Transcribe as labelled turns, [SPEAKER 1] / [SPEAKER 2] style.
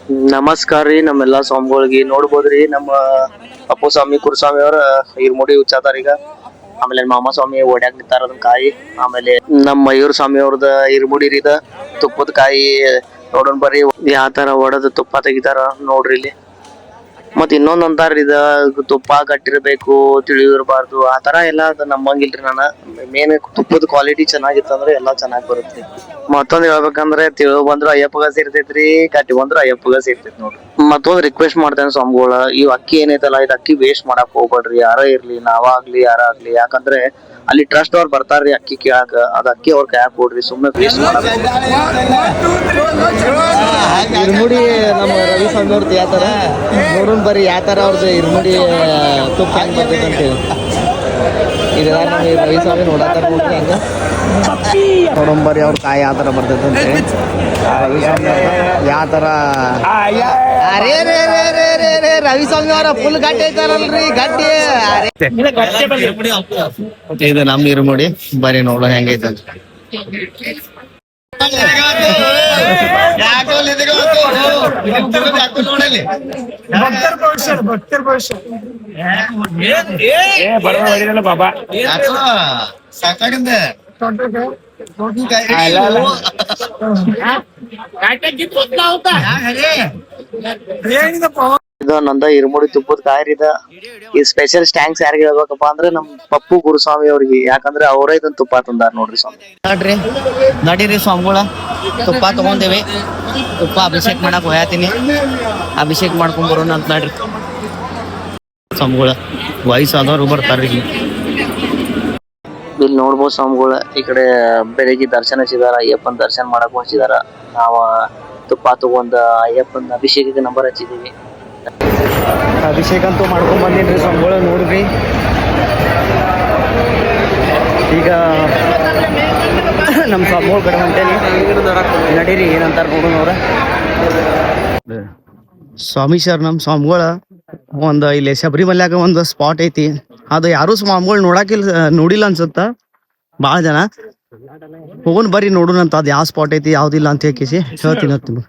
[SPEAKER 1] ನಮಸ್ಕಾರ ರೀ ನಮ್ಮೆಲ್ಲಾ ಸ್ವಾಮಿಗಳಿಗೆ ನೋಡ್ಬೋದ್ರಿ ನಮ್ಮ ಅಪ್ಪು ಸ್ವಾಮಿ ಕುರುಸ್ವಾಮಿ ಅವ್ರ ಹಿರ್ಮುಡಿ ಉಚ್ಚಾತಾರ ಈಗ. ಆಮೇಲೆ ಮಾಮ ಸ್ವಾಮಿ ಓಡ್ಯಾಕ್ ನಿಂತಾರ ಅದನ್ನ ಕಾಯಿ. ಆಮೇಲೆ ನಮ್ಮ ಮಯೂರ್ ಸ್ವಾಮಿ ಅವ್ರದ ಹಿರ್ಮುಡಿ ಇದ ತುಪ್ಪದ ಕಾಯಿ ನೋಡೋಣ ಬರ್ರಿ ಯಾವ ತರ ಒಡದ್ ತುಪ್ಪ ತೆಗಿತಾರ ನೋಡ್ರಿ ಇಲ್ಲಿ. ಮತ್ ಇನ್ನೊಂದ್ ಅಂತಾರ ಇದ ತುಪ್ಪ ಕಟ್ಟಿರ್ಬೇಕು ತಿಳಿದಿರ್ಬಾರ್ದು ಆ ತರ ಎಲ್ಲಾ ನಮ್ಮಂಗಿಲ್ರಿ. ನಾನ ಮೇನ್ ತುಪ್ಪದ ಕ್ವಾಲಿಟಿ ಚೆನ್ನಾಗಿತ್ತಂದ್ರೆ ಎಲ್ಲಾ ಚೆನ್ನಾಗ್ ಬರುತ್ತೆ. ಮತ್ತೊಂದ್ ಹೇಳ್ಬೇಕಂದ್ರೆ ತಿಳು ಬಂದ್ರು ಅಯ್ಯಪ್ಪಗ ಸೇರ್ತೈತ್ರಿ, ಕಟ್ಟಿ ಬಂದ್ರು ಅಯ್ಯಪ್ಪಗ ಸೇರ್ತೈತಿ ನೋಡ್ರಿ. ಮತ್ತೊಂದ್ ರಿಕ್ವೆಸ್ಟ್ ಮಾಡ್ತೇನೆ ಸ್ವಾಮಿಗಳ, ಇವ್ ಅಕ್ಕಿ ಏನೈತಲ್ಲ ಇದ್ ಅಕ್ಕಿ ವೇಸ್ಟ್ ಮಾಡಕ್ ಹೋಗ್ಬೇಡ್ರಿ. ಯಾರ ಇರ್ಲಿ ನಾವಾಗ್ಲಿ ಯಾರಾಗ್ಲಿ, ಯಾಕಂದ್ರೆ ಅಲ್ಲಿ ಟ್ರಸ್ಟ್ ಅವ್ರ ಬರ್ತಾರ್ರಿ ಅಕ್ಕಿ ಕೇಳಾಕ, ಅದ್ ಅಕ್ಕಿ ಅವ್ರ ಕೈಯಾಗ ಕೊಡ್ರಿ, ಸುಮ್ನೆ ವೇಸ್ಟ್ ಮಾಡಕ್
[SPEAKER 2] ಇರ್ಮುಡಿ ನಮ್ಮ ರವಿ ಸ್ವಾಮಿ ಅವ್ರದ್ದು ಯಾವ ತರ ನೋಡೋಣ ಬರ್ರಿ, ಯಾವ ತರ ಅವ್ರದ್ದು ಇರ್ಮುಡಿ ತುಪ್ಪ ಹೆಂಗ್ ಬರ್ತೈತೆ ಅಂತೇಳಿ. ಇದೆಲ್ಲ ನಮ್ಮ ರವಿ ಸ್ವಾಮಿ ನೋಡತ್ತಾರ ನೋಡ್ರಿ ಹಂಗ ನೋಡೋಣ ಬರ್ರಿ ಅವ್ರ ಕಾಯಿ ಯಾವ ತರ ಬರ್ತೈತೆ ಅಂತೇಳಿ. ರವಿ ಸ್ವಾಮಿ ಯಾವ ತರ ಅರೇ ರೇ ರೇ ರೇ ರೇ ರೇ ರವಿ ಸ್ವಾಮಿ ಅವರ ಫುಲ್ ಗಟ್ಟಿ ಐತಾರಲ್ರಿ, ಗಟ್ಟಿ. ಇದು ನಮ್ ಇರ್ಮುಡಿ ಬರ್ರಿ ನೋಡೋಣ ಹೆಂಗೈತೆ ಅಂತ.
[SPEAKER 3] ಬಾಬಾ
[SPEAKER 2] ಸಾಕಾಗಿಂದ
[SPEAKER 1] ಇದು ನಂದ ಇರ್ಮುಡಿ ತುಪ್ಪದ ಕಾಯಿರಿದ. ಈ ಸ್ಪೆಷಲ್ ಟ್ಯಾಂಕ್ಸ್ ಯಾರಿಗೆ ಹೇಳ್ಬೇಕಪ್ಪ ಅಂದ್ರೆ ನಮ್ ಪಪ್ಪು ಗುರುಸ್ವಾಮಿ ಅವ್ರಿಗೆ, ಯಾಕಂದ್ರೆ ಅವರೇ ಇದನ್ನ ತುಪ್ಪ ತಂದಾರ ನೋಡ್ರಿ ಸ್ವಾಮಿ.
[SPEAKER 2] ನೋಡ್ರಿ ನಡೀರಿ ಸ್ವಾಮಿಗಳ ತುಪ್ಪ ತಗೊಂಡೇವಿ, ತುಪ್ಪ ಅಭಿಷೇಕ್ ಮಾಡಕ್ ಹೋಯತೀನಿ, ಅಭಿಷೇಕ್ ಮಾಡ್ಕೊಂಡ್ ಬರೋಣ ಅಂತ ನೋಡ್ರಿ ಸ್ವಾಮಿಗಳ. ವಯಸ್ಸಾದವ್ರು ಬರ್ತಾರ್ರಿ
[SPEAKER 1] ಇಲ್ಲಿ ನೋಡ್ಬೋದು ಸ್ವಾಮಿಗಳ. ಈ ಕಡೆ ಬೆಳಿಗ್ಗೆ ದರ್ಶನ ಹಚ್ಚಿದಾರ, ಅಯ್ಯಪ್ಪನ ದರ್ಶನ ಮಾಡಕ್ ಹಚ್ಚಿದಾರ. ನಾವ ತುಪ್ಪ ತಗೊಂಡ ಅಯ್ಯಪ್ಪನ ಅಭಿಷೇಕಕ್ಕೆ ನಂಬರ್ ಹಚ್ಚಿದೀವಿ.
[SPEAKER 2] ಅಭಿಷೇಕ ಅಂತೂ ಮಾಡ್ಕೊಂಡ್ ಬಂದಿನ್ರಿ ಸ್ವಾಮಿಗಳ. ನೋಡ್ರಿ ಈಗ ನಮ್ಮ ಸ್ವಾಮಿಗಳ ಕಡೆ ಹೊಂಟೇನಿ, ನಡೀರಿ ಏನಂತಾರ ನೋಡೋಣ ಅವ್ರ. ಸ್ವಾಮಿ ಸರ್ ನಮ್ಮ ಸ್ವಾಮಿಗಳ ಒಂದು ಇಲ್ಲಿ ಶಬರಿಮಲ್ಯಾಗ ಒಂದು ಸ್ಪಾಟ್ ಐತಿ, ಅದು ಯಾರು ಸ್ವಾಮಿಗಳು ನೋಡಿಲ್ಲ ಅನ್ಸುತ್ತ ಭಾಳ ಜನ. ಹೋಗೋಣ ಬರ್ರಿ ನೋಡೋಣ ಅಂತ, ಅದು ಯಾವ ಸ್ಪಾಟ್ ಐತಿ ಯಾವ್ದಿಲ್ಲ ಅಂತ ಹೇಳ್ಕೇಸಿ ಹೇಳ್ತೀನಿ.